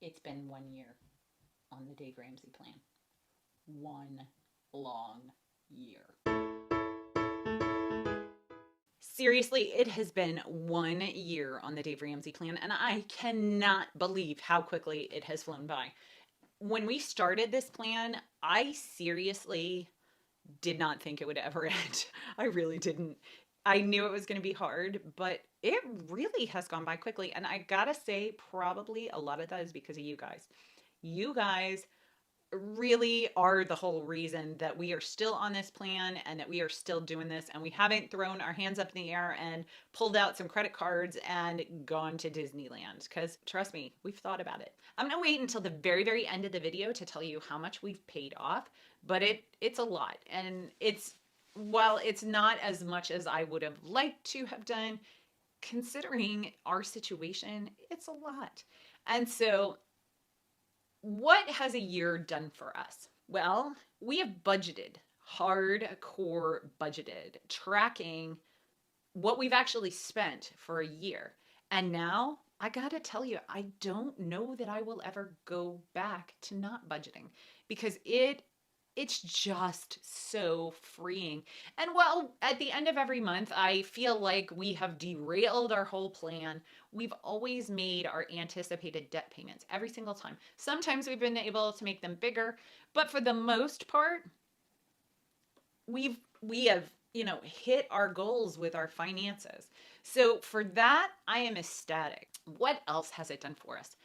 It's been 1 year on the Dave Ramsey plan. One long year. Seriously, it has been 1 year on the Dave Ramsey plan, and I cannot believe how quickly it has flown by. When we started this plan, I seriously did not think it would ever end. I really didn't. I knew it was going to be hard, but it really has gone by quickly. And I gotta say, probably a lot of that is because of you guys. You guys really are the whole reason that we are still on this plan and that we are still doing this, and we haven't thrown our hands up in the air and pulled out some credit cards and gone to Disneyland, because trust me, we've thought about it. I'm gonna wait until the very end of the video to tell you how much we've paid off, but it's a lot, and while it's not as much as I would have liked to have done, considering our situation, it's a lot. And so what has a year done for us? Well, we have budgeted, hardcore budgeted, tracking what we've actually spent for a year. And now I gotta tell you, I don't know that I will ever go back to not budgeting, because it's just so freeing. And well, at the end of every month, I feel like we have derailed our whole plan. We've always made our anticipated debt payments every single time. Sometimes we've been able to make them bigger, but for the most part, we have, hit our goals with our finances. So for that, I am ecstatic. What else has it done for us?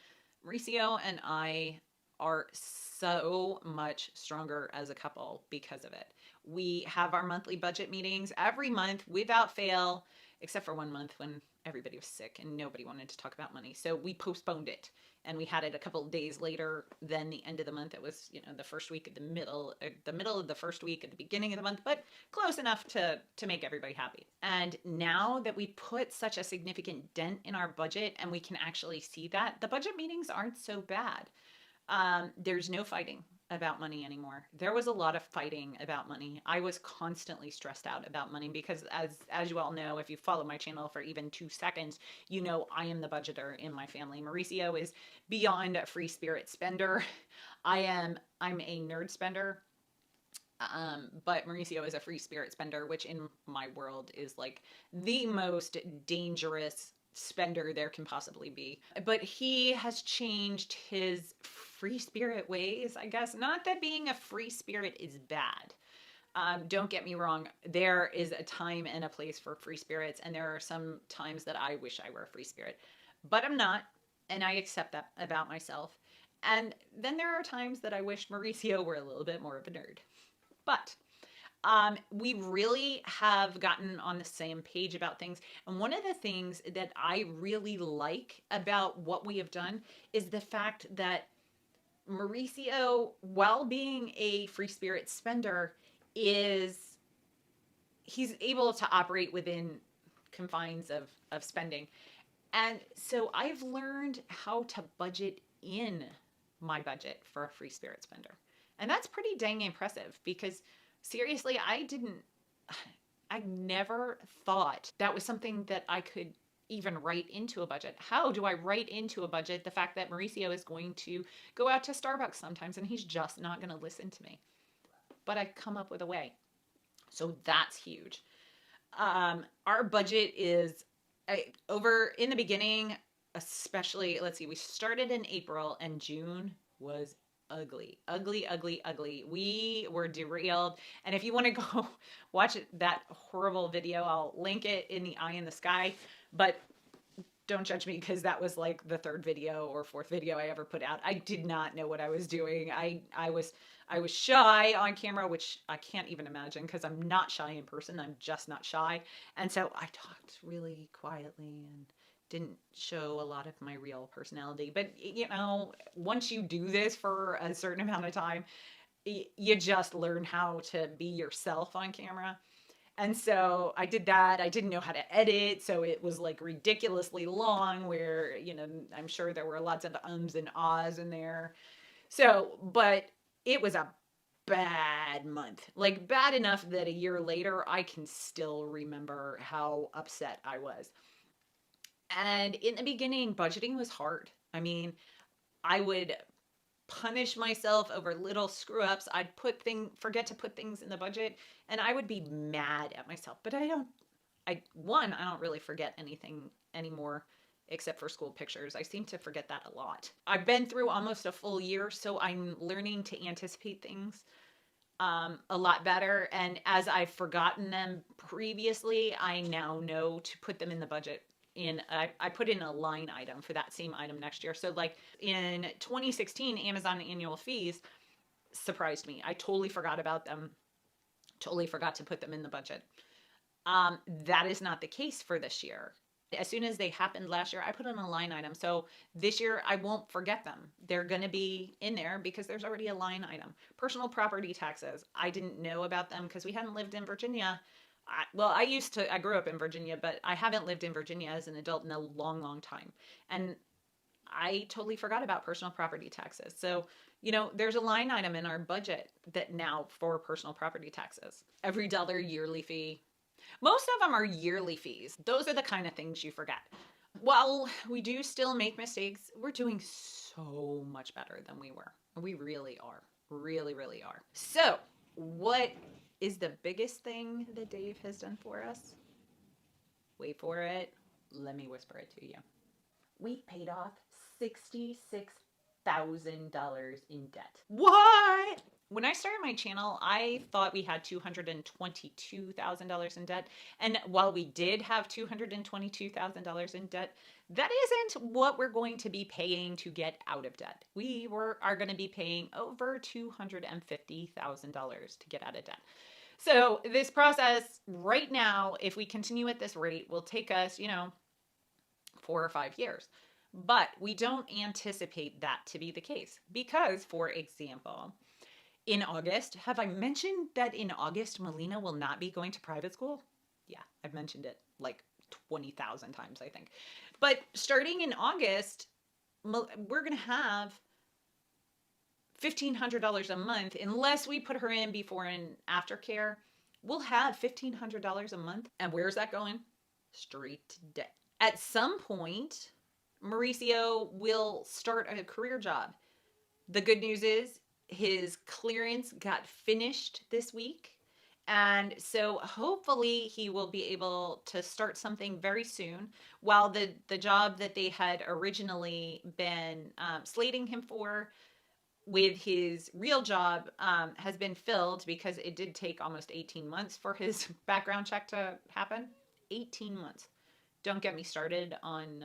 Mauricio and I are so much stronger as a couple because of it. We have our monthly budget meetings every month without fail, except for 1 month when everybody was sick and nobody wanted to talk about money. So we postponed it, and we had it a couple of days later than the end of the month. It was, the first week at the middle of the first week at the beginning of the month, but close enough to make everybody happy. And now that we put such a significant dent in our budget and we can actually see that, the budget meetings aren't so bad. There's no fighting about money anymore. There was a lot of fighting about money. I was constantly stressed out about money because, as you all know, if you follow my channel for even 2 seconds, you know I am the budgeter in my family. Mauricio is beyond a free spirit spender. I'm a nerd spender. But Mauricio is a free spirit spender, which in my world is like the most dangerous spender there can possibly be. But he has changed his free spirit ways, I guess. Not that being a free spirit is bad. Don't get me wrong. There is a time and a place for free spirits, and there are some times that I wish I were a free spirit. But I'm not, and I accept that about myself. And then there are times that I wish Mauricio were a little bit more of a nerd. But we really have gotten on the same page about things. And one of the things that I really like about what we have done is the fact that Mauricio, while being a free spirit spender, he's able to operate within confines of spending. And so I've learned how to budget in my budget for a free spirit spender. And that's pretty dang impressive, because seriously, I never thought that was something that I could even write into a budget. How do I write into a budget the fact that Mauricio is going to go out to Starbucks sometimes and he's just not going to listen to me? But I come up with a way. So that's huge. Our budget is over in the beginning, especially, let's see, we started in April and June was ugly. We were derailed. And if you want to go watch that horrible video, I'll link it in the eye in the sky. But don't judge me, because that was like the 3rd video or 4th video I ever put out. I did not know what I was doing. I was shy on camera, which I can't even imagine, because I'm not shy in person. I'm just not shy. And so I talked really quietly and didn't show a lot of my real personality. But, once you do this for a certain amount of time, you just learn how to be yourself on camera. And so I did that. I didn't know how to edit, so it was like ridiculously long, where, I'm sure there were lots of ums and ahs in there. So, but it was a bad month. Like, bad enough that a year later, I can still remember how upset I was. And in the beginning, budgeting was hard. I mean, I would punish myself over little screw ups. I'd forget to put things in the budget, and I would be mad at myself. But I don't really forget anything anymore except for school pictures. I seem to forget that a lot. I've been through almost a full year, so I'm learning to anticipate things a lot better. And as I've forgotten them previously, I now know to put them in the budget. I put in a line item for that same item next year. So like in 2016, Amazon annual fees surprised me. I totally forgot about them. Totally forgot to put them in the budget. That is not the case for this year. As soon as they happened last year, I put in a line item. So this year, I won't forget them. They're going to be in there because there's already a line item. Personal property taxes. I didn't know about them because we hadn't lived in Virginia. I grew up in Virginia, but I haven't lived in Virginia as an adult in a long, long time. And I totally forgot about personal property taxes. So, there's a line item in our budget that now for personal property taxes. Every dollar yearly fee. Most of them are yearly fees. Those are the kind of things you forget. While we do still make mistakes, we're doing so much better than we were. We really are. Really, really are. So, what is the biggest thing that Dave has done for us? Wait for it. Let me whisper it to you. We paid off $66,000 in debt. What? When I started my channel, I thought we had $222,000 in debt. And while we did have $222,000 in debt, that isn't what we're going to be paying to get out of debt. Are going to be paying over $250,000 to get out of debt. So this process right now, if we continue at this rate, will take us, 4 or 5 years. But we don't anticipate that to be the case because, for example, in August, have I mentioned that in August, Melina will not be going to private school? Yeah, I've mentioned it like 20,000 times, I think. But starting in August, we're going to have $1,500 a month unless we put her in before and after care. We'll have $1,500 a month. And where's that going? Straight to debt. At some point, Mauricio will start a career job. The good news is his clearance got finished this week. And so hopefully he will be able to start something very soon, while the job that they had originally been slating him for with his real job has been filled because it did take almost 18 months for his background check to happen. 18 months. Don't get me started on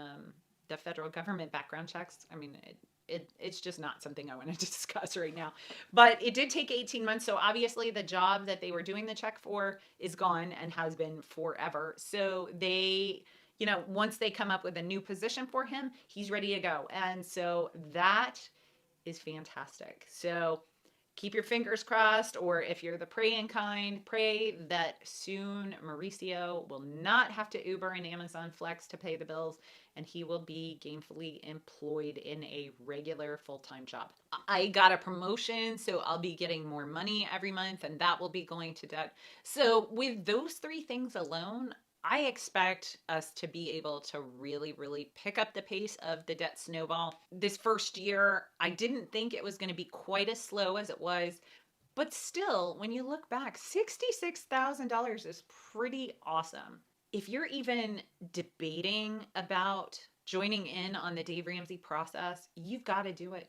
the federal government background checks. I mean, it's just not something I want to discuss right now. But it did take 18 months. So obviously the job that they were doing the check for is gone and has been forever. So they, once they come up with a new position for him, he's ready to go. And so that is fantastic. So keep your fingers crossed, or if you're the praying kind, pray that soon Mauricio will not have to Uber and Amazon Flex to pay the bills, and he will be gainfully employed in a regular full-time job. I got a promotion, so I'll be getting more money every month, and that will be going to debt. So with those three things alone, I expect us to be able to really, really pick up the pace of the debt snowball. This first year, I didn't think it was going to be quite as slow as it was. But still, when you look back, $66,000 is pretty awesome. If you're even debating about joining in on the Dave Ramsey process, you've got to do it.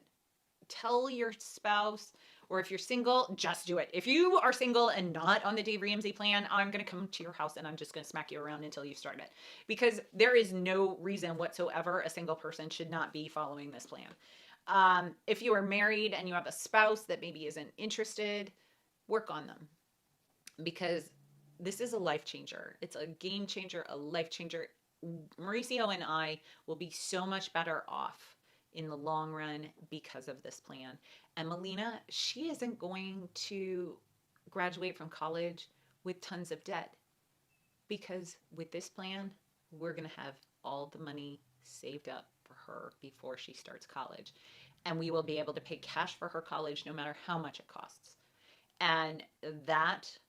Tell your spouse, or if you're single, just do it. If you are single and not on the Dave Ramsey plan, I'm going to come to your house and I'm just going to smack you around until you start it. Because there is no reason whatsoever a single person should not be following this plan. If you are married and you have a spouse that maybe isn't interested, work on them. Because this is a life changer. It's a game changer, a life changer. Mauricio and I will be so much better off in the long run because of this plan. And Melina, she isn't going to graduate from college with tons of debt, because with this plan, we're going to have all the money saved up for her before she starts college. And we will be able to pay cash for her college no matter how much it costs. And that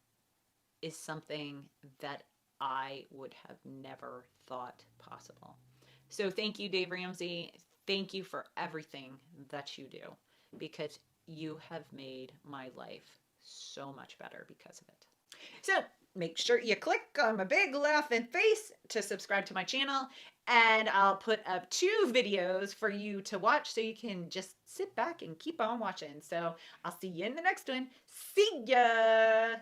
is something that I would have never thought possible. So thank you, Dave Ramsey. thank you for everything that you do, because you have made my life so much better because of it. So make sure you click on my big laughing face to subscribe to my channel, and I'll put up 2 videos for you to watch so you can just sit back and keep on watching. So I'll see you in the next one. See ya!